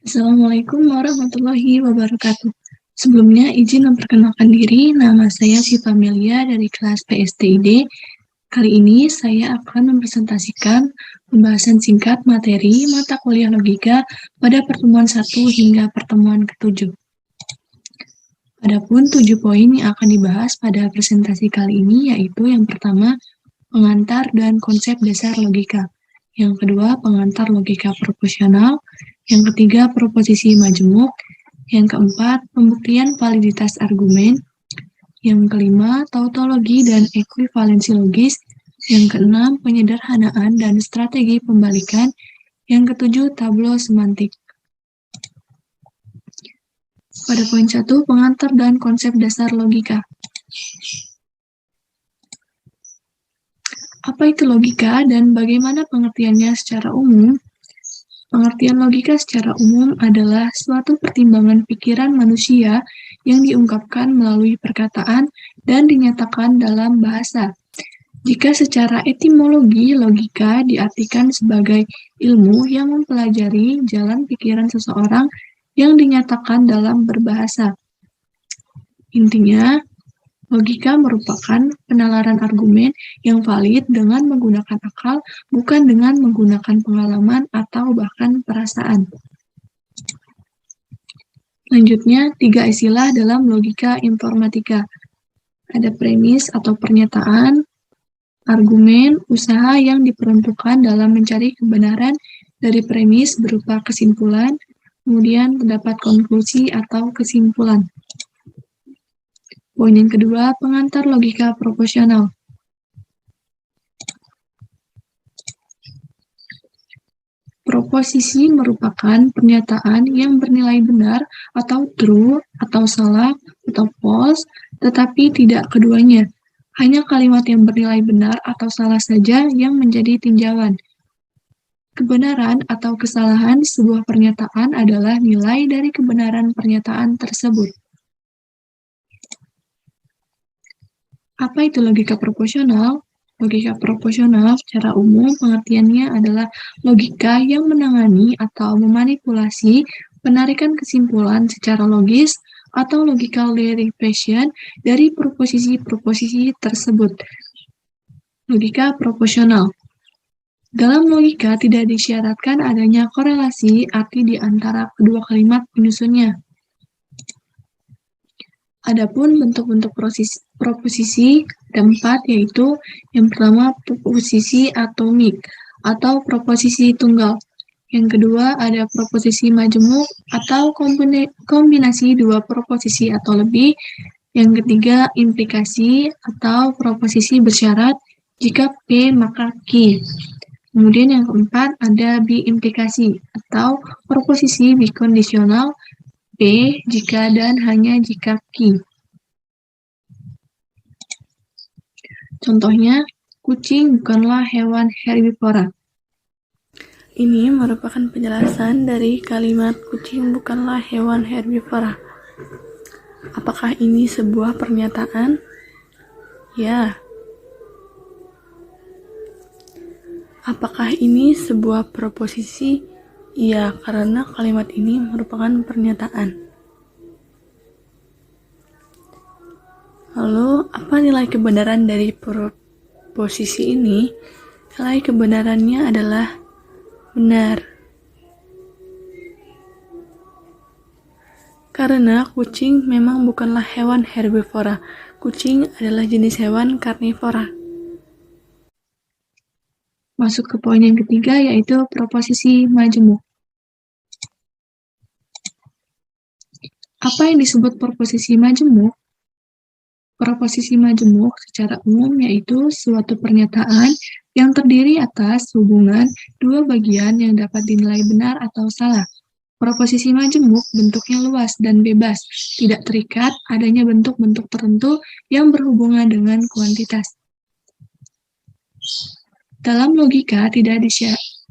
Assalamualaikum warahmatullahi wabarakatuh. Sebelumnya izin memperkenalkan diri, nama saya Syifa Melia dari kelas PSTID. Kali ini saya akan mempresentasikan pembahasan singkat materi mata kuliah logika pada pertemuan 1 hingga pertemuan ke-7. Adapun 7 poin yang akan dibahas pada presentasi kali ini yaitu yang pertama, pengantar dan konsep dasar logika. Yang kedua, pengantar logika proporsional. Yang ketiga, proposisi majemuk. Yang keempat, pembuktian validitas argumen. Yang kelima, tautologi dan ekuivalensi logis. Yang keenam, penyederhanaan dan strategi pembalikan. Yang ketujuh, tableau semantik. Pada poin 1, pengantar dan konsep dasar logika. Apa itu logika dan bagaimana pengertiannya secara umum? Pengertian logika secara umum adalah suatu pertimbangan pikiran manusia yang diungkapkan melalui perkataan dan dinyatakan dalam bahasa. Jika secara etimologi, logika diartikan sebagai ilmu yang mempelajari jalan pikiran seseorang yang dinyatakan dalam berbahasa. Intinya, logika merupakan penalaran argumen yang valid dengan menggunakan akal, bukan dengan menggunakan pengalaman atau bahkan perasaan. Selanjutnya, 3 istilah dalam logika informatika. Ada premis atau pernyataan, argumen, usaha yang diperuntukkan dalam mencari kebenaran dari premis berupa kesimpulan, kemudian terdapat konklusi atau kesimpulan. Poin yang kedua, pengantar logika proporsional. Proposisi merupakan pernyataan yang bernilai benar atau true, atau salah, atau false, tetapi tidak keduanya. Hanya kalimat yang bernilai benar atau salah saja yang menjadi tinjauan. Kebenaran atau kesalahan sebuah pernyataan adalah nilai dari kebenaran pernyataan tersebut. Apa itu logika proporsional? Logika proporsional secara umum pengertiannya adalah logika yang menangani atau memanipulasi penarikan kesimpulan secara logis atau logical derivation dari proposisi-proposisi tersebut. Logika proporsional. Dalam logika tidak disyaratkan adanya korelasi arti di antara kedua kalimat penyusunnya. Adapun bentuk-bentuk proposisi ada 4, yaitu yang pertama proposisi atomik atau proposisi tunggal. Yang kedua ada proposisi majemuk atau kombinasi dua proposisi atau lebih. Yang ketiga implikasi atau proposisi bersyarat, jika P maka Q. Kemudian yang keempat ada biimplikasi atau proposisi bikondisional, P jika dan hanya jika Q. Contohnya, kucing bukanlah hewan herbivora. Ini merupakan penjelasan dari kalimat kucing bukanlah hewan herbivora. Apakah ini sebuah pernyataan? Ya. Apakah ini sebuah proposisi? Ya, karena kalimat ini merupakan pernyataan. Lalu, apa nilai kebenaran dari proposisi ini? Nilai kebenarannya adalah benar. Karena kucing memang bukanlah hewan herbivora. Kucing adalah jenis hewan karnivora. Masuk ke poin yang ketiga, yaitu proposisi majemuk. Apa yang disebut proposisi majemuk? Proposisi majemuk secara umum yaitu suatu pernyataan yang terdiri atas hubungan dua bagian yang dapat dinilai benar atau salah. Proposisi majemuk bentuknya luas dan bebas, tidak terikat adanya bentuk-bentuk tertentu yang berhubungan dengan kuantitas. Dalam logika tidak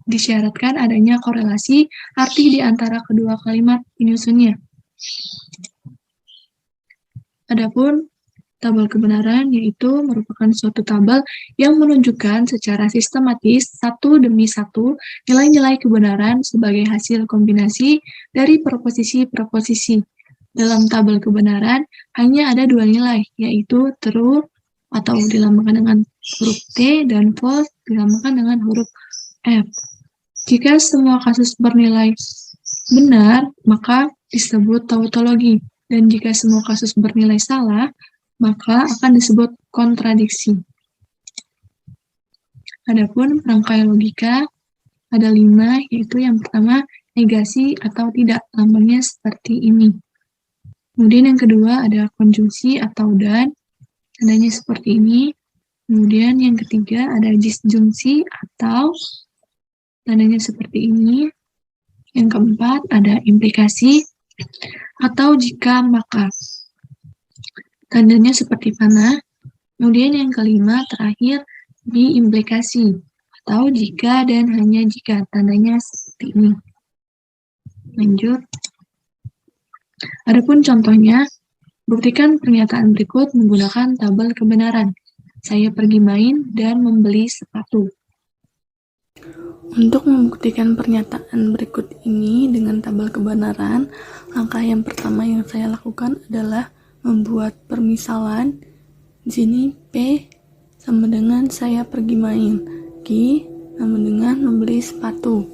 disyaratkan adanya korelasi arti di antara kedua kalimat penyusunnya. Adapun Tabel kebenaran yaitu merupakan suatu tabel yang menunjukkan secara sistematis satu demi satu nilai-nilai kebenaran sebagai hasil kombinasi dari proposisi-proposisi. Dalam tabel kebenaran hanya ada dua nilai, yaitu true atau dilambangkan dengan huruf T dan false dilambangkan dengan huruf F. Jika semua kasus bernilai benar, maka disebut tautologi. Dan jika semua kasus bernilai salah, maka akan disebut kontradiksi. Adapun rangkai logika ada 5, yaitu yang pertama negasi atau tidak, lambangnya seperti ini. Kemudian yang kedua ada konjungsi atau dan, tandanya seperti ini. Kemudian yang ketiga ada disjungsi atau, tandanya seperti ini. Yang keempat ada implikasi atau jika maka, tandanya seperti panah. Kemudian yang kelima terakhir diimplikasi atau jika dan hanya jika, tandanya seperti ini. Lanjut. Adapun contohnya, buktikan pernyataan berikut menggunakan tabel kebenaran. Saya pergi main dan membeli sepatu. Untuk membuktikan pernyataan berikut ini dengan tabel kebenaran, langkah yang pertama yang saya lakukan adalah membuat permisalan. Di sini P sama dengan saya pergi main, Q sama dengan membeli sepatu.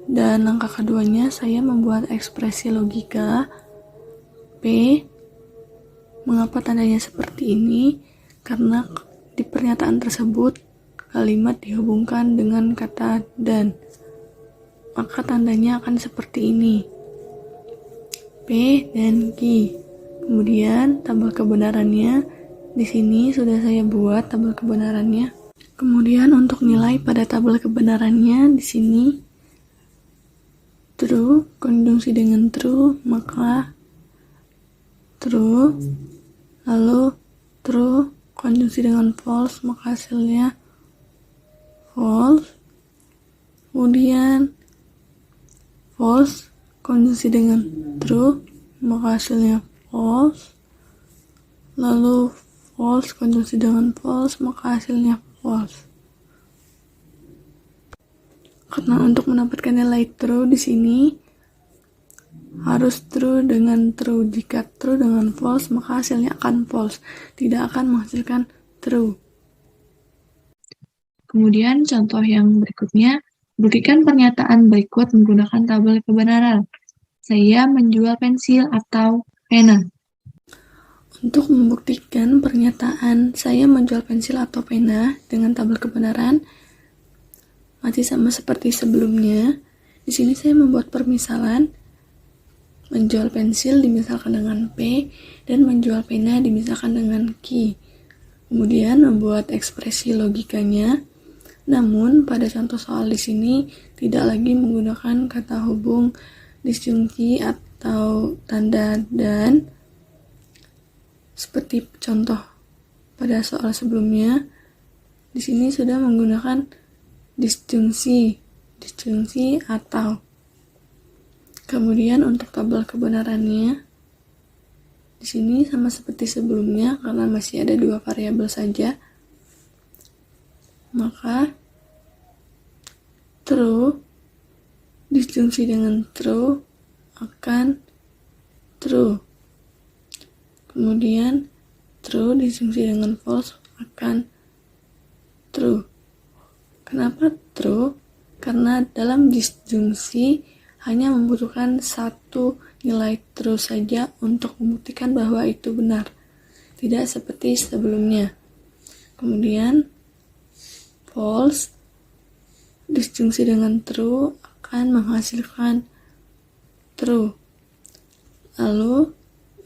Dan langkah keduanya saya membuat ekspresi logika. P, mengapa tandanya seperti ini? Karena di pernyataan tersebut kalimat dihubungkan dengan kata dan, maka tandanya akan seperti ini. P dan Q. Kemudian tabel kebenarannya di sini sudah saya buat tabel kebenarannya. Kemudian untuk nilai pada tabel kebenarannya di sini true konjungsi dengan true, maka true, lalu true konjungsi dengan false, maka hasilnya false. Kemudian false konjungsi dengan true, maka hasilnya false. Lalu false konjungsi dengan false, maka hasilnya false. Karena untuk mendapatkan nilai true di sini harus true dengan true. Jika true dengan false, maka hasilnya akan false, tidak akan menghasilkan true. Kemudian contoh yang berikutnya, buktikan pernyataan berikut menggunakan tabel kebenaran. Saya menjual pensil atau pena. Untuk membuktikan pernyataan saya menjual pensil atau pena dengan tabel kebenaran, masih sama seperti sebelumnya. Di sini saya membuat permisalan. Menjual pensil dimisalkan dengan P dan menjual pena dimisalkan dengan Q. Kemudian membuat ekspresi logikanya. Namun pada contoh soal di sini tidak lagi menggunakan kata hubung, disjungsi atau tanda dan seperti contoh pada soal sebelumnya. Di sini sudah menggunakan disjungsi atau. Kemudian untuk tabel kebenarannya di sini sama seperti sebelumnya karena masih ada dua variabel saja. Maka true disjungsi dengan true akan true. Kemudian true disjungsi dengan false akan true. Kenapa true? Karena dalam disjungsi hanya membutuhkan satu nilai true saja untuk membuktikan bahwa itu benar, tidak seperti sebelumnya. Kemudian false disjungsi dengan true akan menghasilkan true. Lalu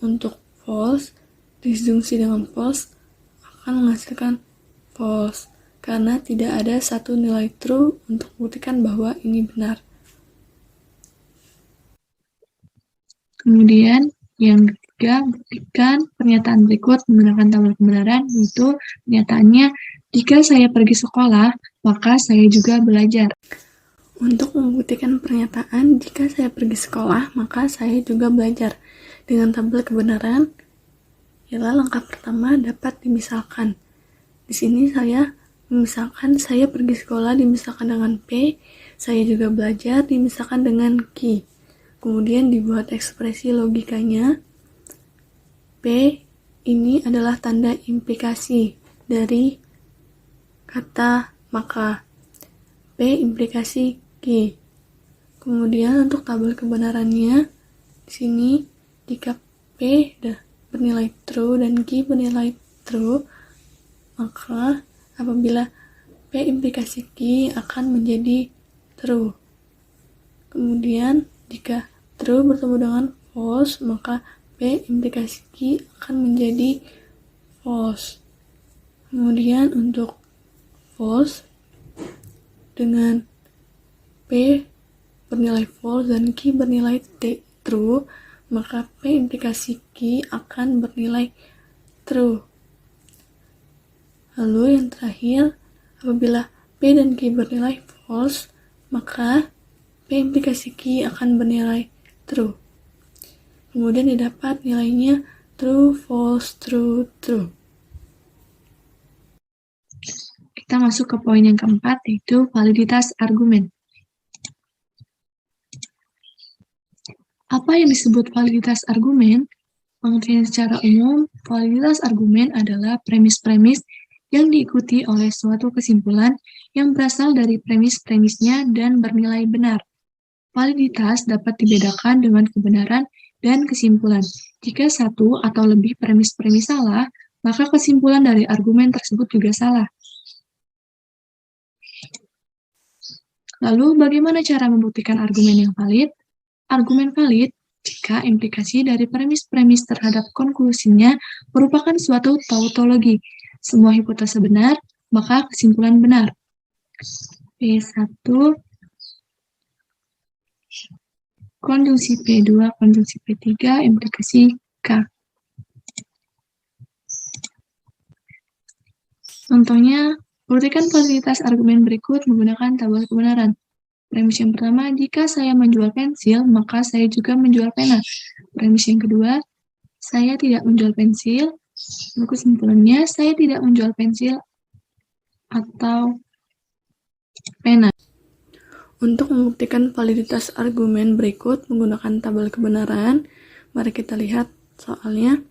untuk false disjungsi dengan false akan menghasilkan false, karena tidak ada satu nilai true untuk membuktikan bahwa ini benar. Kemudian yang ketiga, buktikan pernyataan berikut menggunakan tabel kebenaran, yaitu pernyataannya, jika saya pergi sekolah, maka saya juga belajar. Untuk membuktikan pernyataan, jika saya pergi sekolah, maka saya juga belajar. Dengan tabel kebenaran, ialah langkah pertama dapat dimisalkan. Di sini saya misalkan saya pergi sekolah dimisalkan dengan P, saya juga belajar dimisalkan dengan Q. Kemudian dibuat ekspresi logikanya. P ini adalah tanda implikasi dari kata maka. P implikasi Q. Kemudian untuk tabel kebenarannya, di sini jika P bernilai true dan Q bernilai true, maka apabila P implikasi Q akan menjadi true. Kemudian jika true bertemu dengan false, maka P implikasi Q akan menjadi false. Kemudian untuk false, dengan P bernilai false dan Q bernilai true, maka P implikasi Q akan bernilai true. Lalu yang terakhir, apabila P dan Q bernilai false, maka P implikasi Q akan bernilai true. Kemudian didapat nilainya true, false, true, true. Kita masuk ke poin yang keempat, yaitu validitas argumen. Apa yang disebut validitas argumen? Pengertian secara umum, validitas argumen adalah premis-premis yang diikuti oleh suatu kesimpulan yang berasal dari premis-premisnya dan bernilai benar. Validitas dapat dibedakan dengan kebenaran dan kesimpulan. Jika satu atau lebih premis-premis salah, maka kesimpulan dari argumen tersebut juga salah. Lalu, bagaimana cara membuktikan argumen yang valid? Argumen valid jika implikasi dari premis-premis terhadap konklusinya merupakan suatu tautologi. Semua hipotesa benar, maka kesimpulan benar. P1 konjungsi P2, konjungsi P3, implikasi K. Contohnya, buktikan validitas argumen berikut menggunakan tabel kebenaran. Premis yang pertama, jika saya menjual pensil, maka saya juga menjual pena. Premis yang kedua, saya tidak menjual pensil. Lalu kesimpulannya, saya tidak menjual pensil atau pena. Untuk membuktikan validitas argumen berikut menggunakan tabel kebenaran, mari kita lihat soalnya.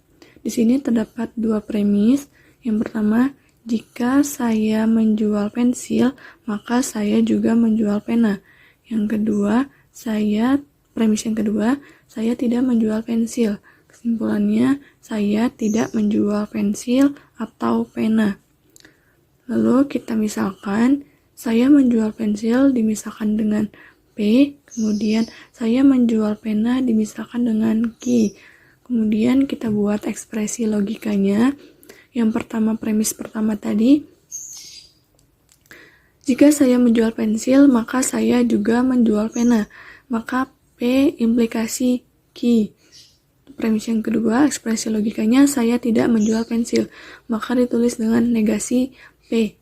Di sini terdapat dua premis. Yang pertama, jika saya menjual pensil, maka saya juga menjual pena. Yang kedua, premis yang kedua, saya tidak menjual pensil. Kesimpulannya, saya tidak menjual pensil atau pena. Lalu kita misalkan, saya menjual pensil dimisalkan dengan P, kemudian saya menjual pena dimisalkan dengan Q. Kemudian kita buat ekspresi logikanya. Yang pertama, premis pertama tadi, jika saya menjual pensil, maka saya juga menjual pena. Maka P implikasi Q. Premis yang kedua, ekspresi logikanya, saya tidak menjual pensil. Maka ditulis dengan negasi P.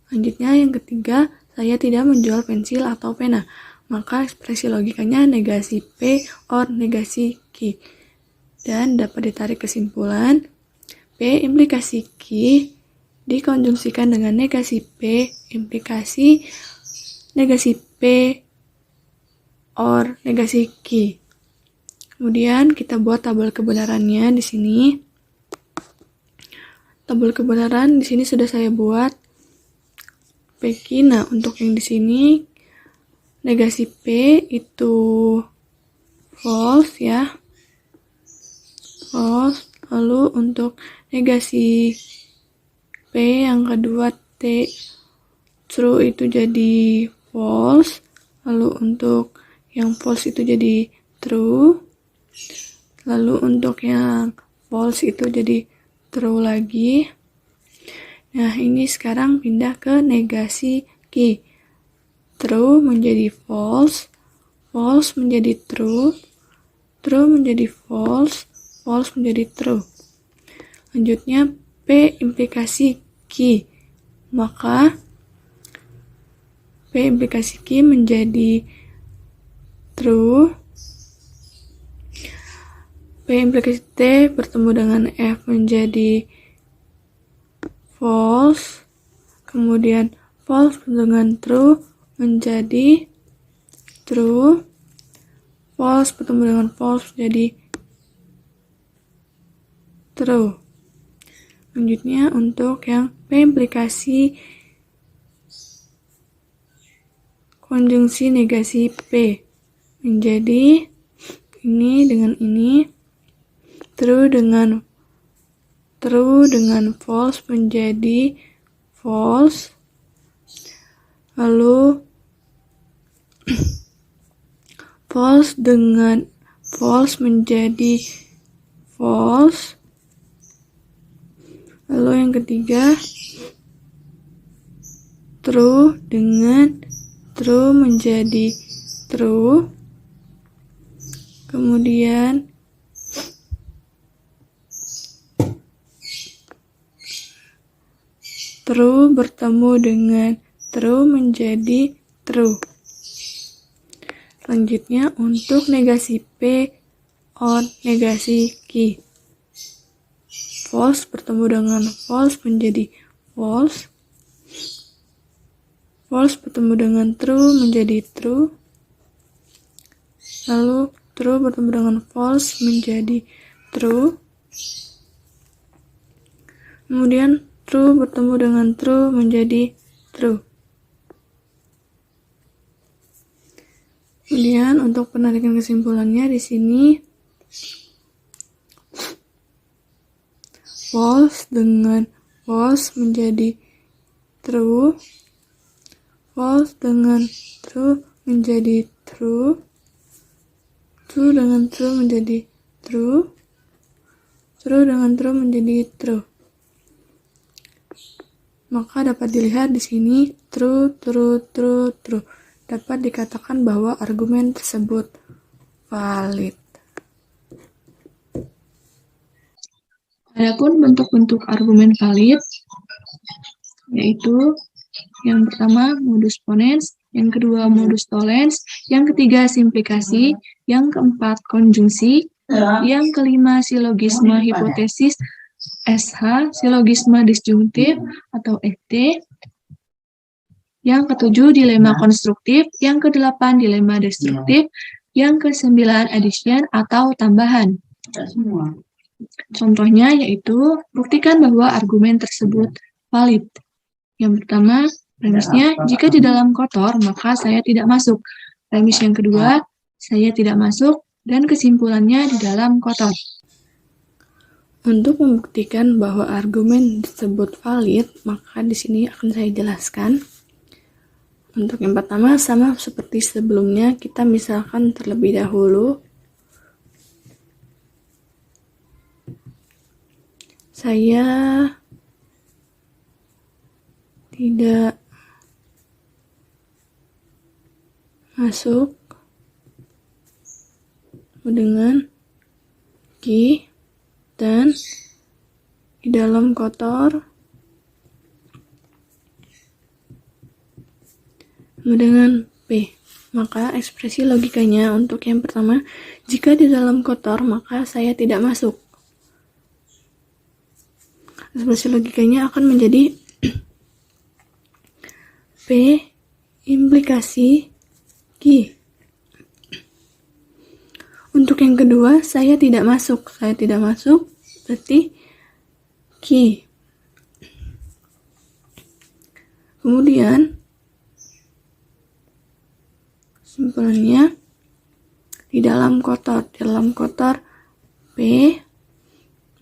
Lanjutnya yang ketiga, saya tidak menjual pensil atau pena. Maka ekspresi logikanya negasi P or negasi Q. Dan dapat ditarik kesimpulan, P implikasi Q dikonjungsikan dengan negasi P implikasi negasi P or negasi Q. Kemudian kita buat tabel kebenarannya di sini. Tabel kebenaran di sini sudah saya buat PQ. Nah, untuk yang di sini negasi P itu false ya. False. Lalu untuk negasi P yang kedua T true itu jadi false. Lalu untuk yang false itu jadi true. Lalu untuk yang false itu jadi true lagi. Nah, ini sekarang pindah ke negasi Q. True menjadi false, false menjadi true, true menjadi false, false menjadi true. Lanjutnya P implikasi Q. Maka P implikasi Q menjadi true, P implikasi T bertemu dengan F menjadi false, kemudian false dengan true menjadi true, false bertemu dengan false menjadi true. Selanjutnya untuk yang P implikasi konjungsi negasi P menjadi ini dengan ini, true dengan false menjadi false, lalu false dengan false menjadi false, lalu yang ketiga true dengan true menjadi true, kemudian true bertemu dengan true menjadi true. Selanjutnya untuk negasi P on negasi Q, false bertemu dengan false menjadi false, false bertemu dengan true menjadi true, lalu true bertemu dengan false menjadi true, kemudian true bertemu dengan true menjadi true. Kemudian untuk penarikan kesimpulannya di sini false dengan false menjadi true, false dengan true menjadi true, true dengan true menjadi true, true dengan true menjadi true. Maka dapat dilihat di sini true, true, true, true. Dapat dikatakan bahwa argumen tersebut valid. Adapun bentuk-bentuk argumen valid yaitu yang pertama modus ponens, yang kedua modus tollens, yang ketiga simplikasi, yang keempat konjungsi, yang kelima silogisme hipotesis SH, silogisme disjungtif atau FT, yang ketujuh dilema konstruktif, yang kedelapan dilema destruktif, yang kesembilan addition atau tambahan. Contohnya yaitu buktikan bahwa argumen tersebut valid. Yang pertama, premisnya jika di dalam kotor maka saya tidak masuk. Premis yang kedua, saya tidak masuk, dan kesimpulannya di dalam kotor. Untuk membuktikan bahwa argumen tersebut valid, maka di sini akan saya jelaskan. Untuk yang pertama, sama seperti sebelumnya, kita misalkan terlebih dahulu saya tidak masuk dengan Q dan di dalam kotor dengan P. Maka ekspresi logikanya untuk yang pertama, jika di dalam kotor maka saya tidak masuk. Ekspresi logikanya akan menjadi P implikasi Q. Untuk yang kedua, saya tidak masuk. Saya tidak masuk berarti Q. Kemudian kesimpulannya di dalam kotor P,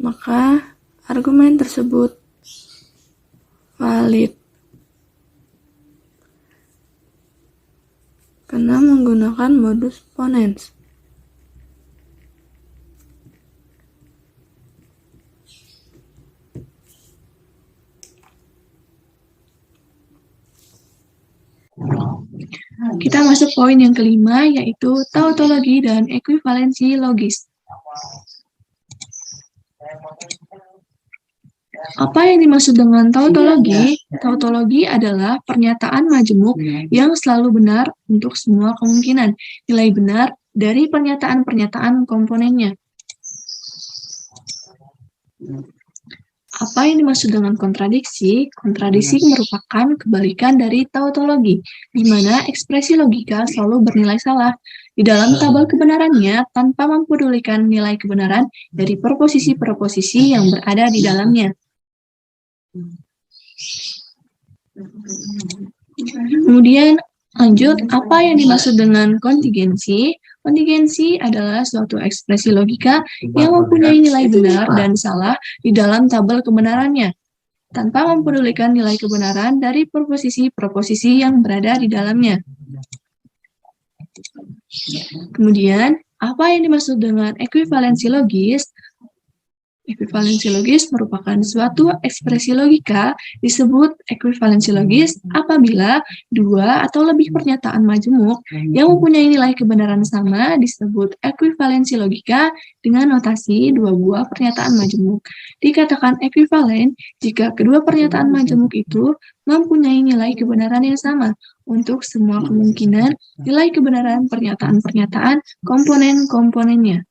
maka argumen tersebut valid karena menggunakan modus ponens. Kita masuk poin yang kelima, yaitu tautologi dan ekuivalensi logis. Apa yang dimaksud dengan tautologi? Tautologi adalah pernyataan majemuk yang selalu benar untuk semua kemungkinan, nilai benar dari pernyataan-pernyataan komponennya. Apa yang dimaksud dengan kontradiksi? Kontradiksi merupakan kebalikan dari tautologi, di mana ekspresi logika selalu bernilai salah di dalam tabel kebenarannya tanpa mempedulikan nilai kebenaran dari proposisi-proposisi yang berada di dalamnya. Kemudian lanjut, apa yang dimaksud dengan kontingensi? Kontingensi adalah suatu ekspresi logika yang mempunyai nilai benar dan salah di dalam tabel kebenarannya, tanpa mempedulikan nilai kebenaran dari proposisi-proposisi yang berada di dalamnya. Kemudian, apa yang dimaksud dengan ekuivalensi logis? Ekuivalensi logis merupakan suatu ekspresi logika disebut ekuivalensi logis apabila dua atau lebih pernyataan majemuk yang mempunyai nilai kebenaran sama disebut ekuivalensi logika dengan notasi dua buah pernyataan majemuk. Dikatakan ekuivalen jika kedua pernyataan majemuk itu mempunyai nilai kebenaran yang sama untuk semua kemungkinan nilai kebenaran pernyataan-pernyataan komponen-komponennya.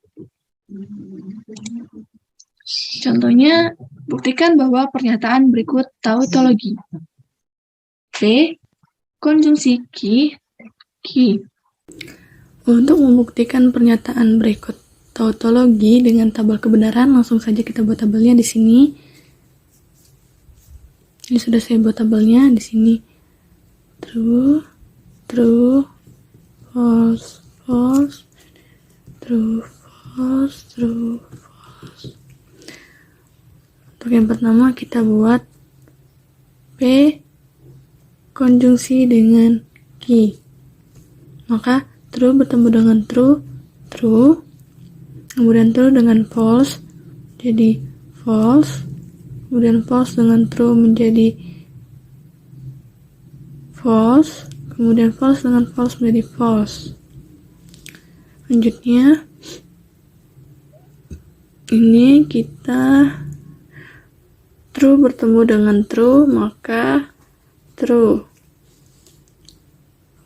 Contohnya, buktikan bahwa pernyataan berikut tautologi. P. Konjungsi ki. Untuk membuktikan pernyataan berikut tautologi dengan tabel kebenaran, langsung saja kita buat tabelnya di sini. Ini sudah saya buat tabelnya di sini. True, true, false, false, true, false, true, false. Untuk yang pertama kita buat P konjungsi dengan ki. Maka true bertemu dengan true, true. Kemudian true dengan false, jadi false. Kemudian false dengan true menjadi false. Kemudian false dengan false menjadi false. Selanjutnya, ini kita true bertemu dengan true, maka true.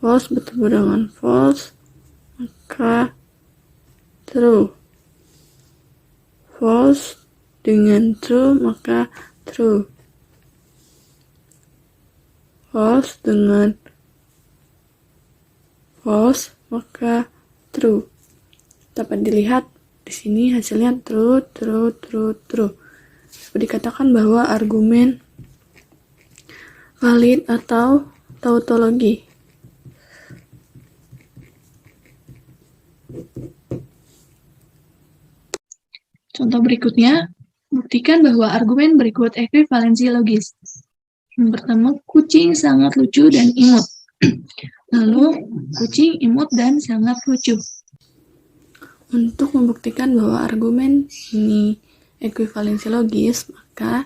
False bertemu dengan false, maka true. False dengan true, maka true. False dengan false, maka true. Dapat dilihat di sini hasilnya true, true, true, true. Dikatakan bahwa argumen valid atau tautologi. Contoh berikutnya, buktikan bahwa argumen berikut ekuivalensi logis. Yang pertama, kucing sangat lucu dan imut. Lalu, kucing imut dan sangat lucu. Untuk membuktikan bahwa argumen ini ekuivalensi logis, maka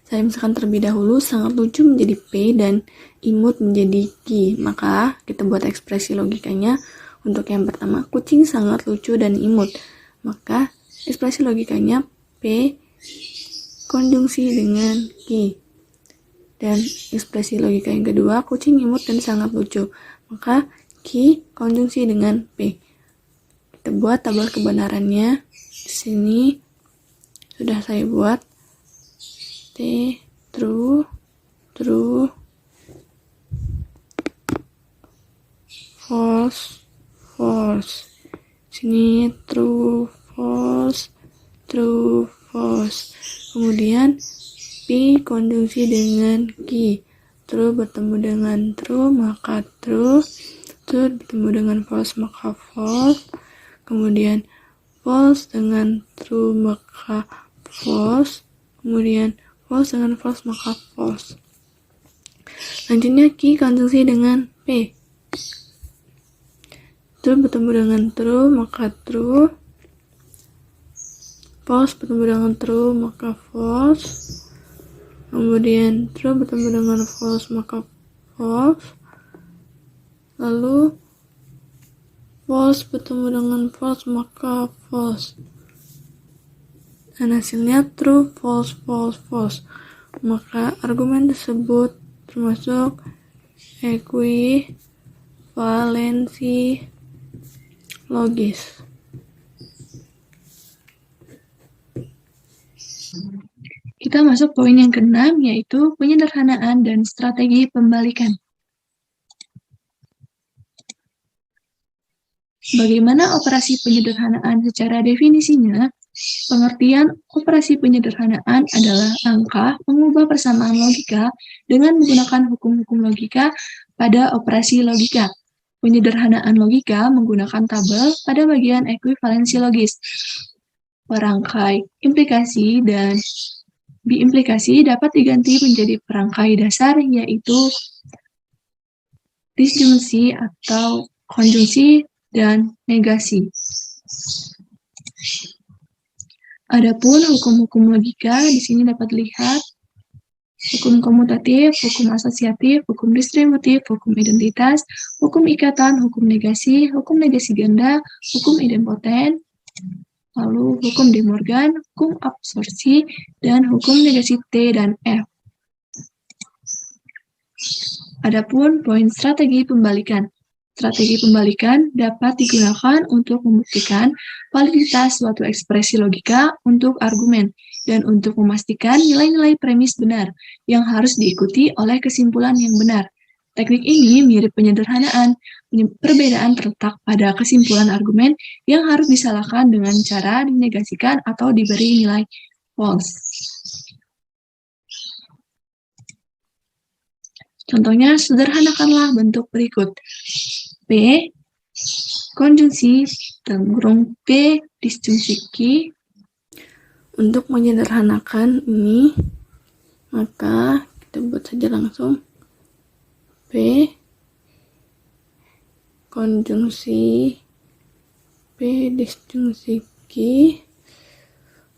saya misalkan terlebih dahulu sangat lucu menjadi P dan imut menjadi Q. Maka kita buat ekspresi logikanya. Untuk yang pertama, kucing sangat lucu dan imut. Maka ekspresi logikanya P konjungsi dengan Q. Dan ekspresi logika yang kedua, kucing imut dan sangat lucu. Maka Q konjungsi dengan P. Kita buat tabel kebenarannya. Di sini sudah saya buat T true, true, false, false. Sini true, false, true, false. Kemudian P konjungsi dengan Q. True bertemu dengan true, maka true. True bertemu dengan false, maka false. Kemudian false dengan true, maka false. Kemudian false dengan false, maka false. Selanjutnya Q konjungsi dengan P. True bertemu dengan true, maka true. False bertemu dengan true, maka false. Kemudian true bertemu dengan false, maka false. Lalu false bertemu dengan false, maka false. Dan hasilnya true, false, false, false. Maka argumen tersebut termasuk ekuivalensi logis. Kita masuk poin yang keenam, yaitu penyederhanaan dan strategi pembalikan. Bagaimana operasi penyederhanaan secara definisinya? Pengertian operasi penyederhanaan adalah langkah mengubah persamaan logika dengan menggunakan hukum-hukum logika pada operasi logika. Penyederhanaan logika menggunakan tabel pada bagian ekuivalensi logis. Perangkai implikasi dan biimplikasi dapat diganti menjadi perangkai dasar, yaitu disjungsi atau konjungsi dan negasi. Adapun hukum-hukum logika di sini dapat dilihat hukum komutatif, hukum asosiatif, hukum distributif, hukum identitas, hukum ikatan, hukum negasi ganda, hukum idempoten, lalu hukum De Morgan, hukum absorpsi, dan hukum negasi T dan F. Adapun poin strategi pembalikan. Strategi pembalikan dapat digunakan untuk membuktikan validitas suatu ekspresi logika untuk argumen dan untuk memastikan nilai-nilai premis benar yang harus diikuti oleh kesimpulan yang benar. Teknik ini mirip penyederhanaan. Perbedaan terletak pada kesimpulan argumen yang harus disalahkan dengan cara dinegasikan atau diberi nilai false. Contohnya, sederhanakanlah bentuk berikut. P, konjungsi, tengkurung P, disjungsi Q. Untuk menyederhanakan ini, maka kita buat saja langsung P, konjungsi P, disjungsi Q,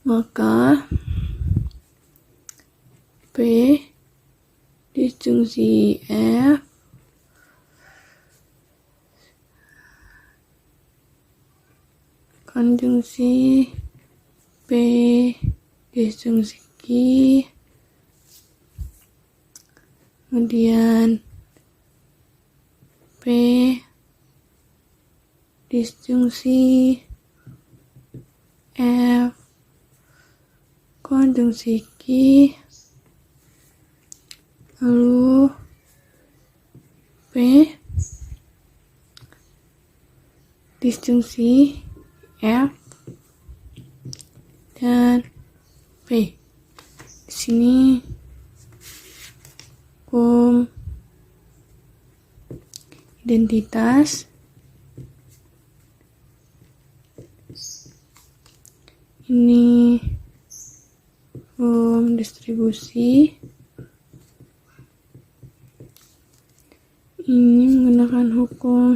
maka P, disjungsi F, konjungsi P, disjungsi Q, kemudian P, disjungsi F, konjungsi Q, lalu P, disjungsi F, dan P. Di sini hukum identitas, ini hukum distribusi, ini menggunakan hukum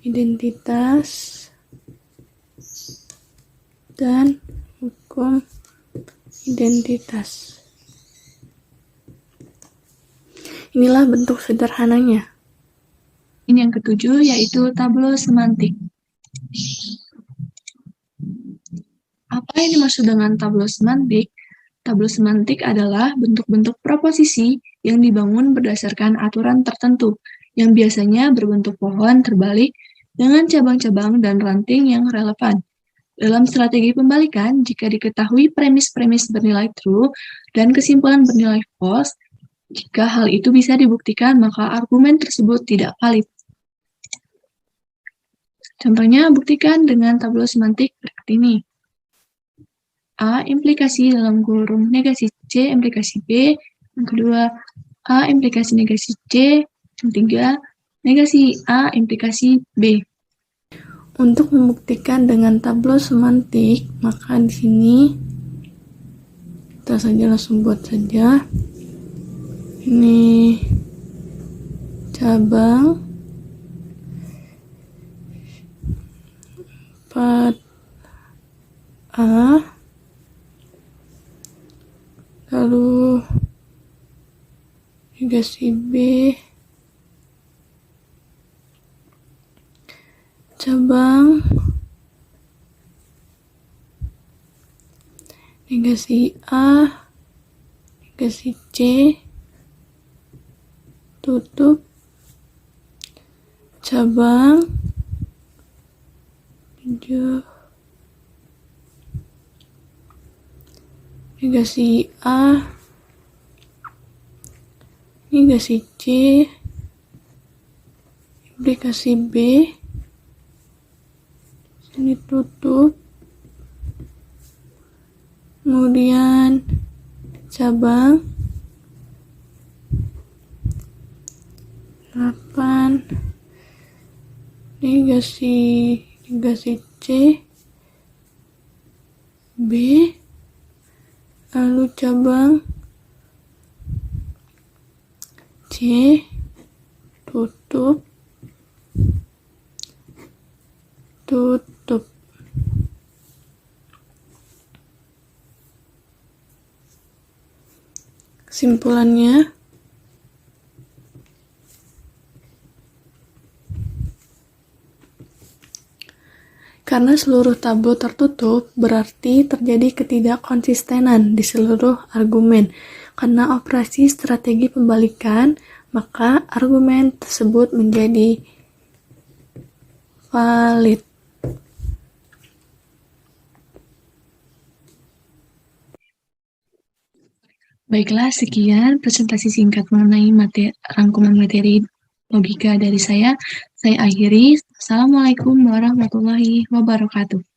identitas, dan hukum identitas. Inilah bentuk sederhananya. Ini yang ketujuh, yaitu tableau semantik. Apa yang dimaksud dengan tableau semantik? Tableau semantik adalah bentuk-bentuk proposisi yang dibangun berdasarkan aturan tertentu, yang biasanya berbentuk pohon terbalik dengan cabang-cabang dan ranting yang relevan. Dalam strategi pembalikan, jika diketahui premis-premis bernilai true dan kesimpulan bernilai false, jika hal itu bisa dibuktikan, maka argumen tersebut tidak valid. Contohnya, buktikan dengan tableau semantik berikut ini. A implikasi dalam kurung negasi C implikasi B, yang kedua A implikasi negasi C, yang ketiga negasi A implikasi B. Untuk membuktikan dengan tableau semantik, maka di sini kita saja langsung buat saja. Ini cabang 4A, lalu negasi B, cabang negasi A, negasi C, tutup, cabang 7, negasi A, negasi C, implikasi B, sini tutup, kemudian cabang 8, negasi C, B, lalu cabang C, tutup, kesimpulannya, karena seluruh tabel tertutup, berarti terjadi ketidakkonsistenan di seluruh argumen. Karena operasi strategi pembalikan, maka argumen tersebut menjadi valid. Baiklah, sekian presentasi singkat mengenai rangkuman materi logika dari saya. Saya akhiri. Assalamualaikum warahmatullahi wabarakatuh.